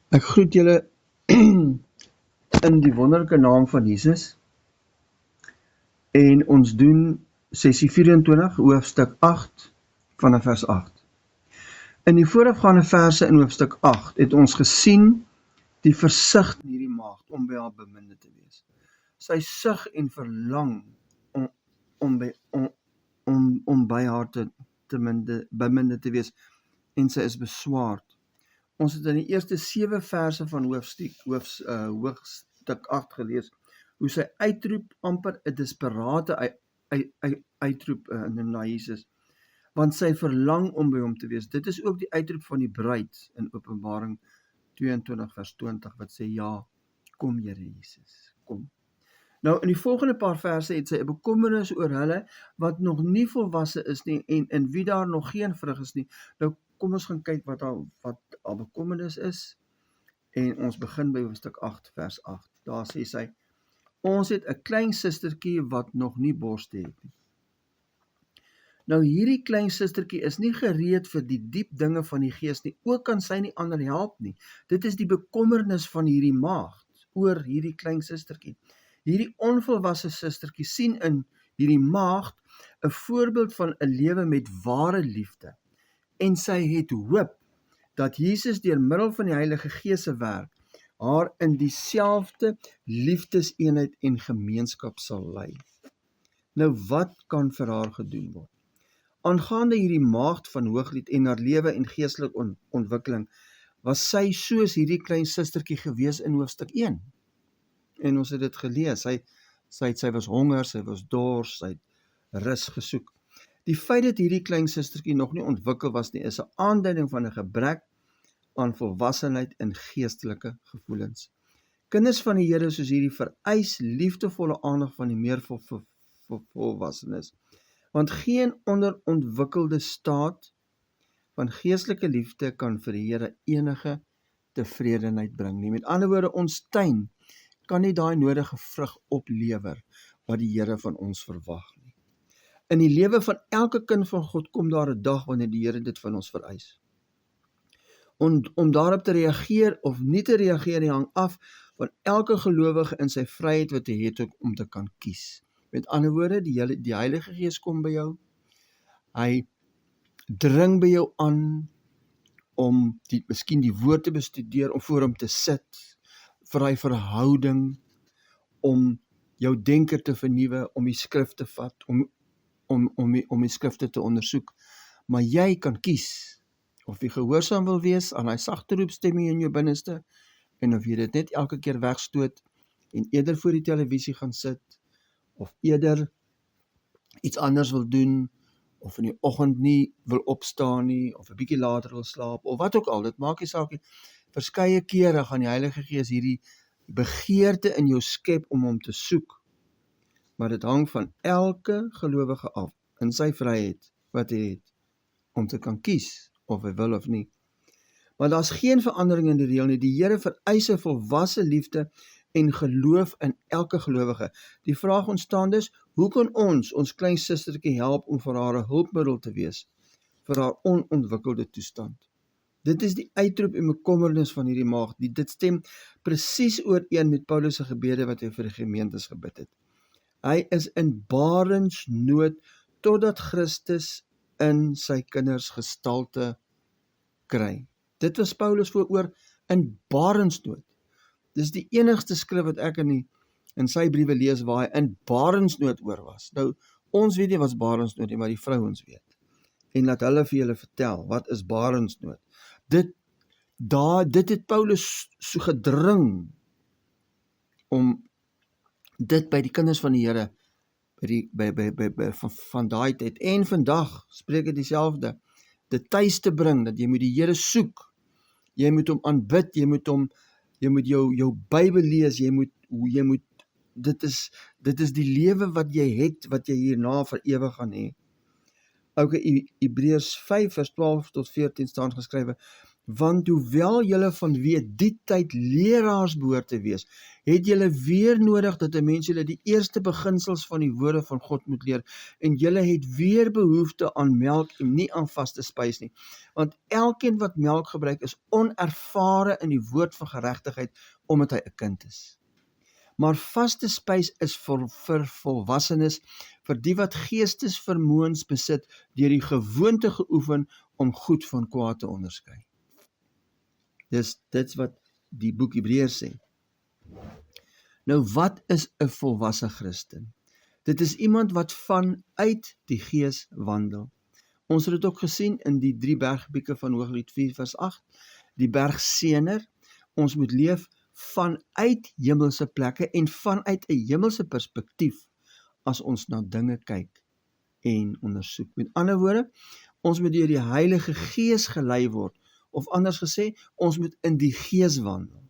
Ek groet julle in die wonderlike naam van Jesus en ons doen sessie 24 hoofstuk 8 vanaf vers 8. In die voorafgaande verse in hoofstuk 8 het ons gesien die versug in hierdie maagd om by haar beminde te wees. Sy sug en verlang om by haar beminde te wees en sy is beswaard. Ons het in die eerste 7 verse van hoofstuk 8 gelees, hoe sy uitroep amper 'n desperate uitroep na Jesus, want sy verlang om by hom te wees. Dit is ook die uitroep van die bruid in Openbaring 22 vers 20, wat sê, ja, kom Here Jesus, kom. Nou in die volgende paar verse het sy 'n bekommernis oor hulle wat nog nie volwasse is nie en in wie daar nog geen vrug is nie. Nou kom ons gaan kyk wat haar bekommernis is en ons begin by hoofstuk 8 vers 8. Daar sê sy, ons het 'n klein sustertjie wat nog nie borste het nie. Nou hierdie klein sustertjie is nie gereed vir die diep dinge van die gees nie, ook kan sy nie ander help nie. Dit is die bekommernis van hierdie maagd oor hierdie klein sustertjie. Hierdie onvolwasse sustertjie sien in hierdie maagd 'n voorbeeld van 'n lewe met ware liefde. En sy het hoop dat Jesus deur middel van die Heilige Gees se werk haar in dieselfde liefdeseenheid en gemeenskap sal lei. Nou wat kan vir haar gedoen word? Aangaande hierdie maagd van Hooglied en haar lewe en geestelike ontwikkeling, was sy soos hierdie klein sustertjie gewees in hoofstuk 1. En ons het dit gelees, sy was honger, sy was dors, sy het rus gesoek. Die feit dat hierdie klein sustertjie nog nie ontwikkel was nie, is 'n aanduiding van 'n gebrek aan volwassenheid en geestelike gevoelens. Kinders van die Here soos hierdie vereis liefdevolle aandag van die meer volwassenes, want geen onderontwikkelde staat van geestelike liefde kan vir die Here enige tevredenheid bring nie. Met ander woorde, ons tuin kan nie daai nodige vrug oplewer wat die Here van ons verwag nie. In die lewe van elke kind van God kom daar 'n dag wanneer die Here dit van ons vereis. Om daarop te reageer of nie te reageer, hang af van elke gelowige in sy vryheid wat hy het om te kan kies. Met ander woorde, die Heilige Gees kom by jou, hy dring by jou aan om miskien die woord te bestudeer, om voor hom te sit, vir hy verhouding, om jou denker te vernuwe, om die skrif te vat, om die skrifte te ondersoek. Maar jy kan kies of jy gehoorsaam wil wees aan hy sagte roepstemmie in jou binneste, en of jy dit net elke keer wegstoot en eerder voor die televisie gaan sit, of eerder iets anders wil doen, of in die oggend nie wil opstaan nie, of 'n bietjie later wil slaap, of wat ook al, dit maak nie saak nie. Verskeie kere gaan die Heilige Gees hierdie begeerte in jou skep om hom te soek, maar dit hang van elke gelowige af, in sy vryheid wat hy het, om te kan kies, of hy wil of nie. Maar daar's geen verandering in die reël nie. Die Here vereis 'n volwasse liefde en geloof in elke gelowige. Die vraag ontstaan dus, hoe kan ons klein sustertjie help om vir haar 'n hulpmiddel te wees, vir haar onontwikkelde toestand? Dit is die uitroep en bekommernis van hierdie maagd. Dit stem presies ooreen met Paulus se gebede wat hy vir die gemeentes gebid het. Hy is in barensnood totdat Christus in sy kinders gestalte kry. Dit was Paulus vooroor in barensnood. Dis die enigste skrif wat ek in sy briewe lees waar hy in barensnood oor was. Nou, ons weet nie wat barensnood nie, maar die vrouens weet. En laat hulle vir julle vertel, wat is barensnood? Dit het Paulus so gedring om dit by die kinders van die Here van daai tyd en vandag spreek dit dieselfde, dit tuis te bring, dat jy moet die Here soek, jy moet hom aanbid, jy moet jou Bybel lees, dit is die lewe wat jy het, wat jy hierna vir ewig gaan hê. Okay, Hebreërs 5 vers 12 tot 14 staan geskrywe, Want hoewel julle vanweë die tyd leraars behoort te wees, het julle weer nodig dat 'n mens julle die eerste beginsels van die woorde van God moet leer, en julle het weer behoefte aan melk en nie aan vaste spys nie. Want elkeen wat melk gebruik is onervare in die woord van geregtigheid, omdat hy 'n kind is. Maar vaste spys is vir volwassenes, vir die wat geestesvermoëns besit, deur die gewoonte geoefen om goed van kwaad te onderskei. Dit wat die boek Hebreërs sê. Nou, wat is 'n volwasse Christen? Dit is iemand wat vanuit die Gees wandel. Ons het dit ook gesien in die 3 berggebiede van Hooglied 4 vers 8, die berg Sener. Ons moet leef vanuit hemelse plekke en vanuit 'n hemelse perspektief as ons na dinge kyk en ondersoek. Met ander woorde, ons moet deur die Heilige Gees gelei word, of anders gesê, ons moet in die Gees wandel.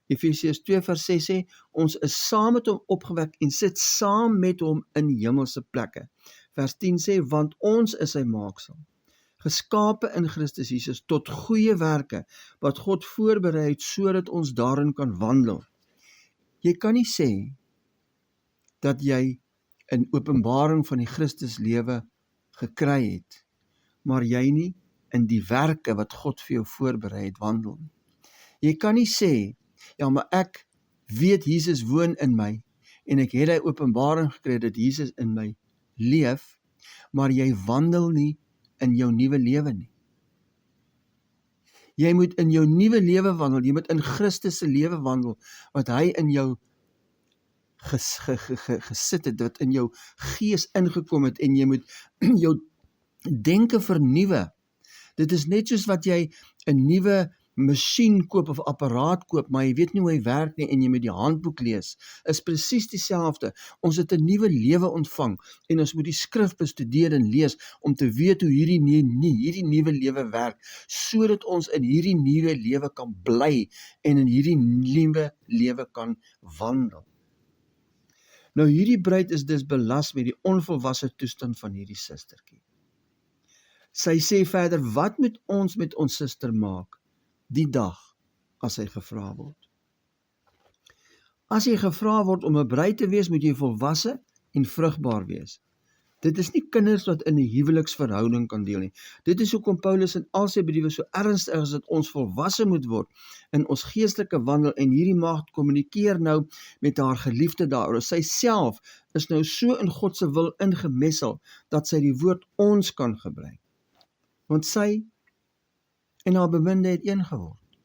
Efesiërs 2 vers 6 sê, ons is saam met hom opgewek en sit saam met hom in hemelse plekke. Vers 10 sê, want ons is sy maaksel, geskape in Christus Jesus tot goeie werke, wat God voorberei het, sodat ons daarin kan wandel. Jy kan nie sê, dat jy 'n openbaring van die Christuslewe gekry het, maar jy nie in die werke wat God vir jou voorberei het wandel nie. Jy kan nie sê, ja, maar ek weet Jesus woon in my, en ek het 'n openbaring gekry dat Jesus in my leef, maar jy wandel nie in jou nuwe lewe nie. Jy moet in jou nuwe lewe wandel, jy moet in Christus se lewe wandel, wat hy in jou gesit het, wat in jou gees ingekom het, en jy moet jou denke vernuwe. Dit is net soos wat jy 'n nuwe masjien koop of apparaat koop, maar jy weet nie hoe hy werk nie, en jy moet die handboek lees, is presies dieselfde. Ons het 'n nuwe lewe ontvang, en ons moet die skrif bestudeer en lees, om te weet hoe hierdie nuwe lewe werk, sodat ons in hierdie nuwe lewe kan bly, en in hierdie nuwe lewe kan wandel. Nou, hierdie bruid is dus belas met die onvolwasse toestand van hierdie sustertjie. Sy sê verder, wat moet ons met ons suster maak, die dag, as hy gevra word? As jy gevra word om 'n bruid te wees, moet jy volwasse en vrugbaar wees. Dit is nie kinders wat in 'n huweliksverhouding kan deel nie. Dit is hoekom Paulus in al sy briewe so ernstig is dat ons volwasse moet word in ons geestelike wandel, en hierdie maagd kommunikeer nou met haar geliefde daaroor. Sy self is nou so in God se wil ingemessel, dat sy die woord ons kan gebruik. Want sy en haar beminde het een geword.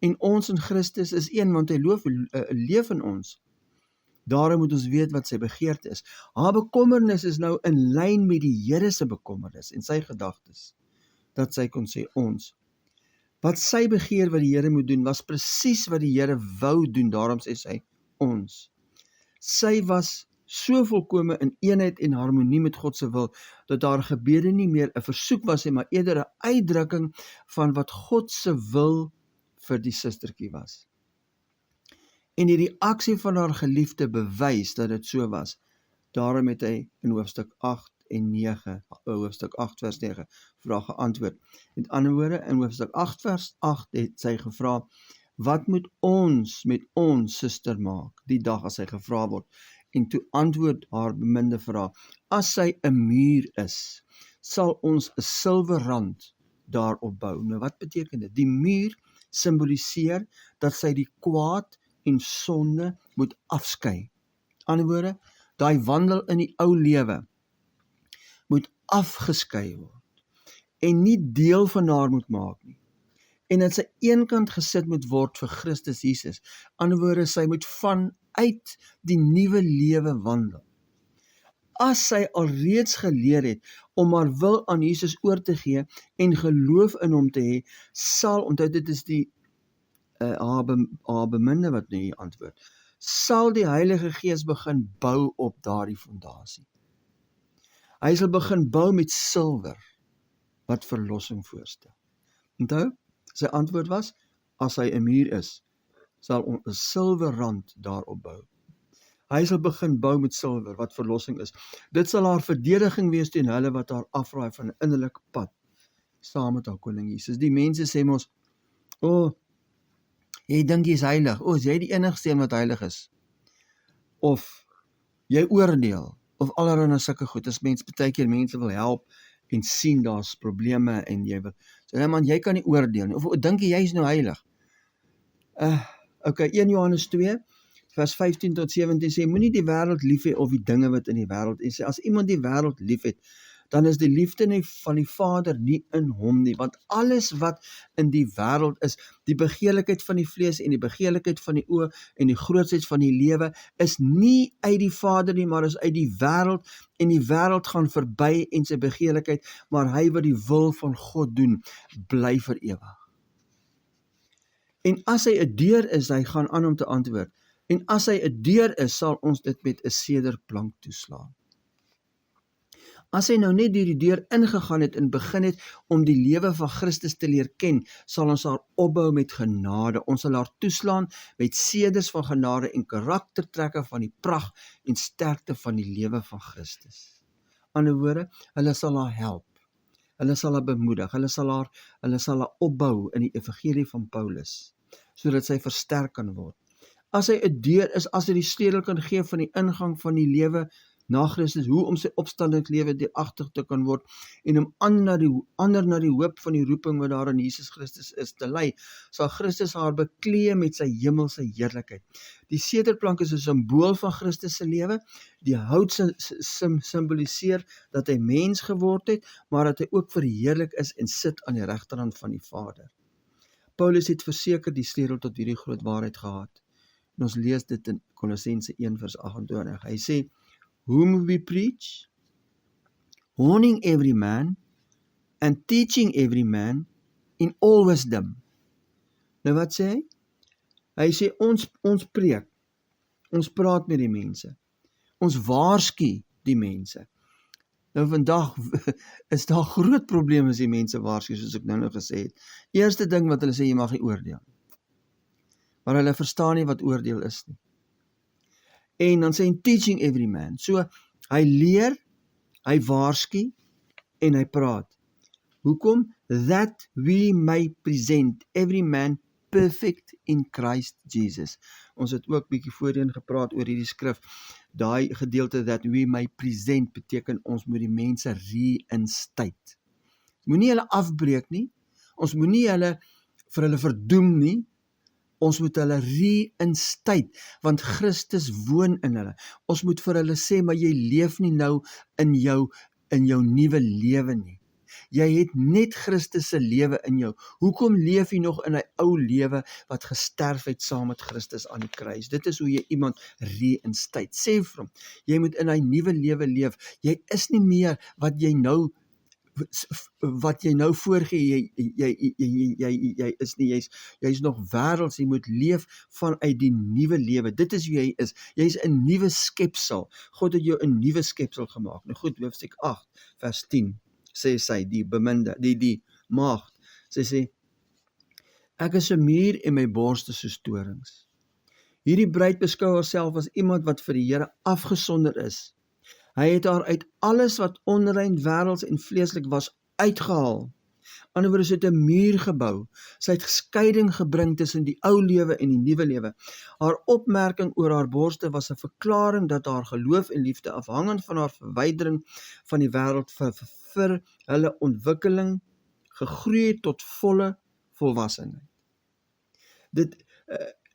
En ons in Christus is een, want hy leef in ons. Daarom moet ons weet wat sy begeerte is. Haar bekommernis is nou in lyn met die Here se bekommernis en sy gedagtes, dat sy kon sê ons. Wat sy begeer wat die Here moet doen, was presies wat die Here wou doen, daarom sê sy ons. Sy was so volkome in eenheid en harmonie met God se wil, dat haar gebede nie meer 'n versoek was nie, maar eerder 'n uitdrukking van wat God se wil vir die sustertjie was. En die reaksie van haar geliefde bewys dat dit so was. Daarom het hy in hoofstuk 8 vers 9 vrae geantwoord. Met ander woorde, in hoofstuk 8 vers 8 het sy gevra, wat moet ons met ons suster maak, die dag as sy gevra word? En toe antwoord haar beminde vra, as sy 'n muur is, sal ons 'n silwerrand daarop bou. Nou, wat beteken dit? Die muur simboliseer dat sy die kwaad en sonde moet afskei. Ander woorde, daai wandel in die ou lewe moet afgeskei word en nie deel van haar moet maak nie. En dat sy eenkant gesit moet word vir Christus Jesus. Ander woorde, sy moet vanuit die nuwe lewe wandel. As sy alreeds geleer het om haar wil aan Jesus oor te gee en geloof in hom te hê, sal, onthou dit is die haar beminde wat nou hier antwoord, sal die Heilige Gees begin bou op daardie fondasie. Hy sal begin bou met silwer, wat verlossing voorstel. Onthou, sy antwoord was, as hy 'n muur is, sal ons 'n silwerrand daarop bou. Hy sal begin bou met silwer, wat verlossing is. Dit sal haar verdediging wees teen hulle wat haar afraai van 'n innerlike pad, saam met haar koning Jesus. Die mense sê mos, jy dink jy is heilig, is jy die enigste een wat heilig is? Of jy oordeel, of allerhande sulke goed, as baie keer mense wil help, en sien daar's probleme, en jy wil, sê, man, jy kan nie oordeel nie, of dink jy is nou heilig? Okay, 1 Johannes 2, vers 15 tot 17 sê, moenie die wêreld lief hê of die dinge wat in die wêreld is. As iemand die wêreld lief het, dan is die liefde nie van die Vader nie in hom nie, want alles wat in die wêreld is, die begeerlikheid van die vlees en die begeerlikheid van die oë en die grootsheid van die lewe, is nie uit die Vader nie, maar is uit die wêreld, en die wêreld gaan verby en sy begeerlikheid, maar hy wat die wil van God doen, bly vir ewig. En as hy 'n deur is, hy gaan aan om te antwoord. En as hy 'n deur is, sal ons dit met 'n sederplank toeslaan. As hy nou net deur die deur ingegaan het en begin het om die lewe van Christus te leer ken, sal ons haar opbou met genade. Ons sal haar toeslaan met seders van genade en karaktertrekke van die pragt en sterkte van die lewe van Christus. Aan die woorde, hulle sal haar help. Hulle sal haar bemoedig. Hulle sal haar opbou in die evangelie van Paulus, sodat sy versterk kan word. As hy 'n deur is, as hy die sleutel kan gee van die ingang van die lewe na Christus, hoe om sy opstandingslewe deelagtig te kan word, en om ander na die hoop van die roeping wat daar in Jesus Christus is te lei, sal Christus haar beklee met sy hemelse heerlikheid. Die sederplank is 'n simbool van Christus se lewe. Die hout simboliseer dat hy mens geword het, maar dat hy ook verheerlik is en sit aan die regterhand van die Vader. Paulus het verseker die sleutel tot hierdie groot waarheid gehad. En ons lees dit in Kolossense 1 vers 28. Hy sê, whom we preach, warning every man, and teaching every man in all wisdom. Nou wat sê hy? Hy sê, ons preek, ons praat met die mense, ons waarsku die mense. Nou vandag is daar groot probleme as die mense waarsku, soos ek nou gesê het. Eerste ding wat hulle sê, jy mag nie oordeel. Maar hulle verstaan nie wat oordeel is nie. En dan sê hy, teaching every man. So, hy leer, hy waarsku, en hy praat. Hoekom? That we may present every man perfect in Christ Jesus. Ons het ook bietjie voorheen gepraat oor hierdie skrif. Daai gedeelte, that we may present, beteken ons moet die mense reinstate. Moenie hulle afbreek nie, ons moenie hulle vir hulle verdoem nie, ons moet hulle reinstate, want Christus woon in hulle. Ons moet vir hulle sê, maar jy leef nie nou in jou nuwe lewe nie. Jy het net Christus se lewe in jou. Hoekom leef jy nog in 'n ou lewe wat gesterf het saam met Christus aan die kruis? Dit is hoe jy iemand reinstate. Sê vir hom, jy moet in 'n nuwe lewe leef. Jy is nie meer wat jy nou voorgee, jy is nie, jy's nog wêrelds, jy moet leef vanuit die nuwe lewe. Dit is wie jy is. Jy's 'n nuwe skepsel. God het jou 'n nuwe skepsel gemaak. Nou goed, hoofstuk 8 vers 10 sê sy, die beminde, die maagd, sy sê, ek is 'n muur en my borste soos torings. Hierdie bruid beskou haarself as iemand wat vir die Here afgesonder is. Hy het haar uit alles wat onrein, wêrelds en vleeslik was, uitgehaal. Anderswoorde, sy het 'n muur gebou. Sy het skeiding gebring tussen die ou lewe en die nuwe lewe. Haar opmerking oor haar borste was 'n verklaring dat haar geloof en liefde, afhangend van haar verwydering van die wêreld, vir hulle ontwikkeling gegroei het tot volle volwassenheid.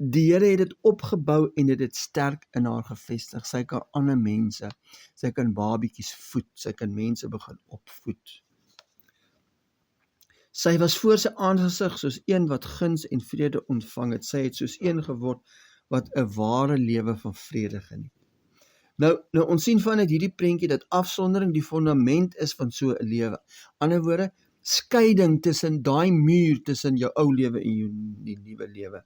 Die Here het dit opgebou en het dit sterk in haar gevestig. Sy kan ander mense, sy kan babietjies voed, sy kan mense begin opvoed. Sy was voor sy aangesig soos een wat guns en vrede ontvang het. Sy het soos een geword wat 'n ware lewe van vrede geniet. Nou ons sien vanuit hierdie prentjie dat afsondering die fundament is van so 'n lewe. Ander woorde, skeiding tussen daai muur tussen jou ou lewe en die nuwe lewe.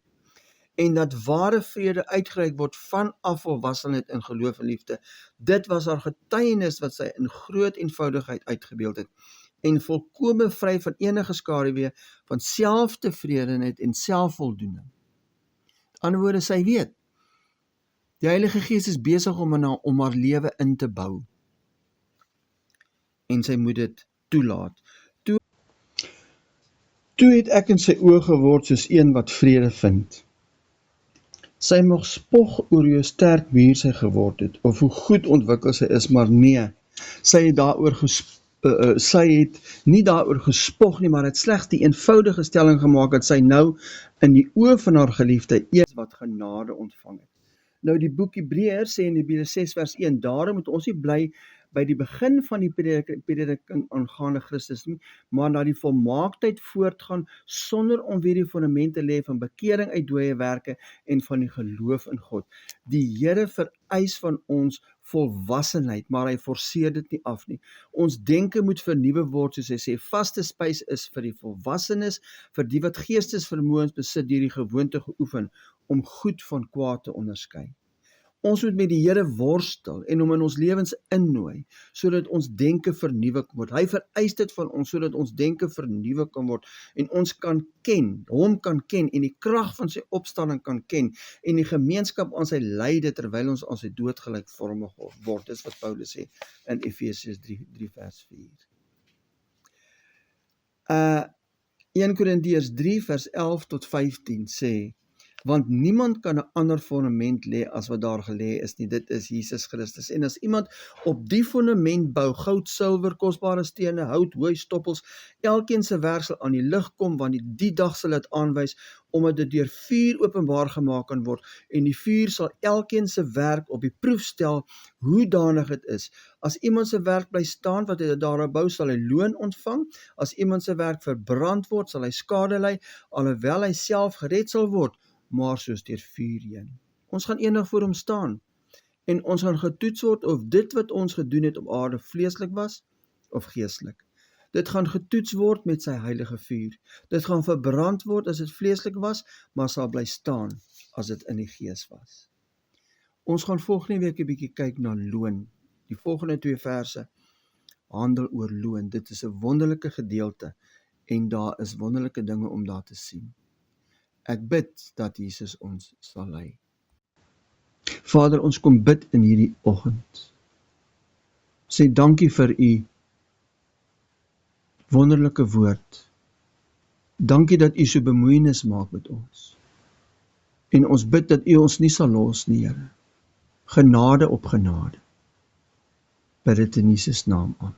En dat ware vrede uitgereik word vanaf volwassenheid in geloof en liefde. Dit was haar getuienis wat sy in groot eenvoudigheid uitgebeeld het. En volkome vry van enige skaduwee van selftevredenheid en selfvoldoening. Aan woorde, sy weet, die Heilige Gees is besig om haar lewe in te bou. En sy moet dit toelaat. Toe het ek in sy oë geword soos een wat vrede vind. Sy mag spog oor hoe sterk muur sy geword het, of hoe goed ontwikkel sy is, maar nee, sy het nie daaroor gespog nie, maar het slegs die eenvoudige stelling gemaak dat sy nou in die oë van haar geliefde eers wat genade ontvang het. Nou die boek Hebreërs sê in Hebreërs 6 vers 1, daarom moet ons nie bly by die begin van die prediking aangaande Christus nie, maar na die volmaaktheid voortgaan, sonder om weer die fondamente lê van bekering uit dooie werke en van die geloof in God. Die Here vereis van ons volwassenheid, maar hy forceer dit nie af nie. Ons denke moet vernuwe word, soos hy sê, vaste spys is vir die volwassenes, vir die wat geestesvermoëns besit, deur die gewoonte geoefen, om goed van kwaad te onderskei. Ons moet met die Here worstel en hom in ons lewens innooi, sodat ons denke vernuwe kan word. Hy vereis dit van ons, sodat ons denke vernuwe kan word, en ons kan ken, hom kan ken, en die krag van sy opstanding kan ken, en die gemeenskap aan sy lyde, terwyl ons aan sy dood gelykvormig word. Dis wat Paulus sê in Efesiërs 3 vers 4. 1 Korintiërs 3 vers 11 tot 15 sê, want niemand kan 'n ander fondament lê as wat daar gelê is nie, dit is Jesus Christus. En as iemand op die fondament bou, goud, silwer, kosbare stene, hout, hooi, stoppels, elkeen se werk sal aan die lig kom, want die dag sal dit aanwys, omdat dit deur vuur openbaar gemaak kan word, en die vuur sal elkeen se werk op die proef stel, hoedanig dit is. As iemand se werk bly staan wat hy daarop bou, sal hy loon ontvang. As iemand se werk verbrand word, sal hy skade ly, alhoewel hy self gered sal word, maar soos deur vuur heen. Ons gaan eendag voor hom staan, en ons gaan getoets word of dit wat ons gedoen het op aarde vleeslik was, of geestelik. Dit gaan getoets word met sy heilige vuur. Dit gaan verbrand word as dit vleeslik was, maar sal bly staan as dit in die gees was. Ons gaan volgende week 'n bietjie kyk na loon. Die volgende 2 verse handel oor loon. Dit is 'n wonderlike gedeelte, en daar is wonderlike dinge om daar te sien. Ek bid dat Jesus ons sal lei. Vader, ons kom bid in hierdie oggend. Sê dankie vir u wonderlike woord. Dankie dat u so bemoeienis maak met ons. En ons bid dat u ons nie sal los nie, Here. Genade op genade. Bid dit in Jesus naam aan.